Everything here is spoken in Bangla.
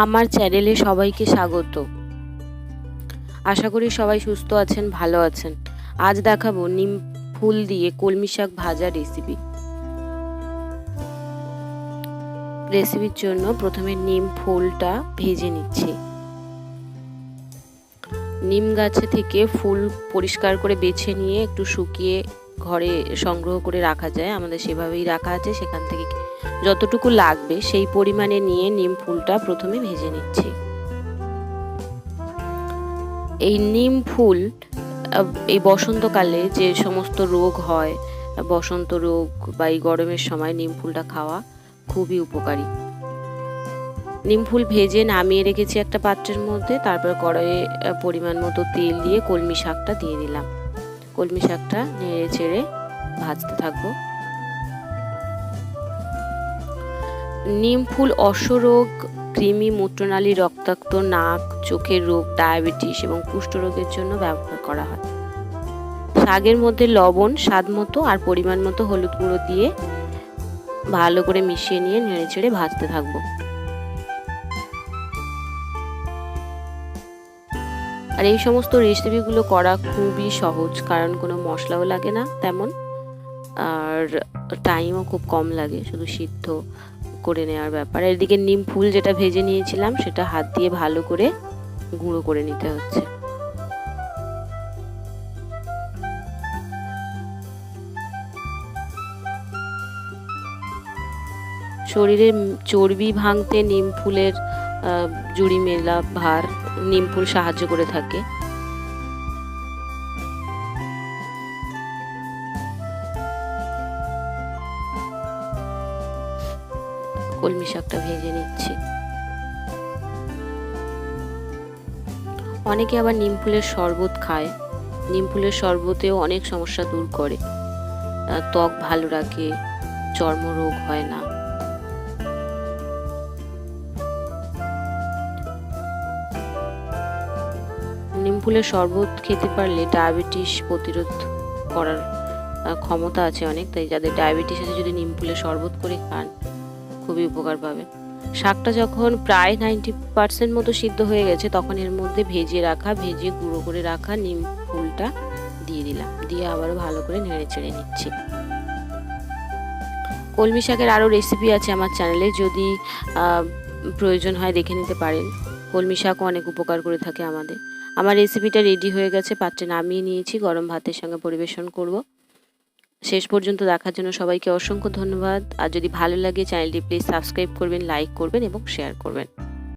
আমার চ্যানেলে সবাইকে স্বাগত। আশা করি সবাই সুস্থ আছেন, ভালো আছেন। আজ দেখাবো নিম ফুল দিয়ে কলমি শাক ভাজা রেসিপি। রেসিপির জন্য প্রথমে নিম ফুলটা ভেজে নিচ্ছি। নিম গাছে থেকে ফুল পরিষ্কার করে বেছে নিয়ে একটু শুকিয়ে ঘরে সংগ্রহ করে রাখা যায়, আমাদের সেভাবেই রাখা আছে। সেখান থেকে যতটুকু লাগবে সেই পরিমাণে নিয়ে নিম ফুলটা প্রথমে ভেজে নিচ্ছি। এই নিম ফুল এই বসন্তকালে যে সমস্ত রোগ হয়, বসন্ত রোগ বা এই গরমের সময় নিম ফুলটা খাওয়া খুবই উপকারী। নিম ফুল ভেজে নামিয়ে রেখেছি একটা পাত্রের মধ্যে। তারপর কড়াইয়ে পরিমাণ মতো তেল দিয়ে কলমি শাকটা দিয়ে দিলাম। কলমি শাকটা নেড়ে চেড়ে ভাজতে থাকবো। নিম ফুল অশ্বরোগ, কৃমি, মূত্রনালী, রক্তাক্ত, নাক, চোখের রোগ, ডায়াবেটিস এবং কুষ্ঠরোগের জন্য ব্যবহার করা হয়। শাকের মধ্যে লবণ স্বাদ মতো আর পরিমাণ মতো হলুদ গুঁড়ো দিয়ে ভালো করে মিশিয়ে নিয়ে নেড়ে চেড়ে ভাজতে থাকবো। আর এই সমস্ত রেসিপিগুলো করা খুবই সহজ, কারণ কোনো মশলাও লাগে না তেমন, আর টাইমও খুব কম লাগে, শুধু সিদ্ধ করে নেওয়ার ব্যাপার। এদিকে নিম ফুল যেটা ভেজে নিয়েছিলাম সেটা হাত দিয়ে ভালো করে গুঁড়ো করে নিতে হচ্ছে। শরীরের চর্বি ভাঙতে নিম ফুলের জুড়ি মেলা ভার নিম ফুল সাহায্য করে থাকে। কলমি শাকটা ভেজে নিচ্ছি। অনেকে আবার নিম ফুলের শরবত খায়। নিম ফুলের শরবতেও অনেক সমস্যা দূর করে, ত্বক ভালো রাখে, চর্মরোগ হয় না। নিম ফুলের শরবত খেতে পারলে ডায়াবেটিস প্রতিরোধ করার ক্ষমতা আছে অনেক, তাই যাদের ডায়াবেটিস আছে যদি নিম ফুলের শরবত করে খান খুবই উপকার পাবেন। শাকটা যখন প্রায় 90% মতো সিদ্ধ হয়ে গেছে তখন এর মধ্যে ভেজে গুঁড়ো করে রাখা নিম ফুলটা দিয়ে দিলাম, দিয়ে আবারও ভালো করে নেড়ে চেড়ে নিচ্ছি। কলমি শাকের আরও রেসিপি আছে আমার চ্যানেলে, যদি প্রয়োজন হয় দেখে নিতে পারেন। কলমি শাকও অনেক উপকার করে থাকে আমাদের। আমার রেসিপিটা রেডি হয়ে গেছে, পাত্রে নামিয়ে নিয়েছি, গরম ভাতের সঙ্গে পরিবেশন করব। শেষ পর্যন্ত দেখার জন্য সবাইকে অসংখ্য ধন্যবাদ। আর যদি ভালো লাগে চ্যানেলটি প্লিজ সাবস্ক্রাইব করবেন, লাইক করবেন এবং শেয়ার করবেন।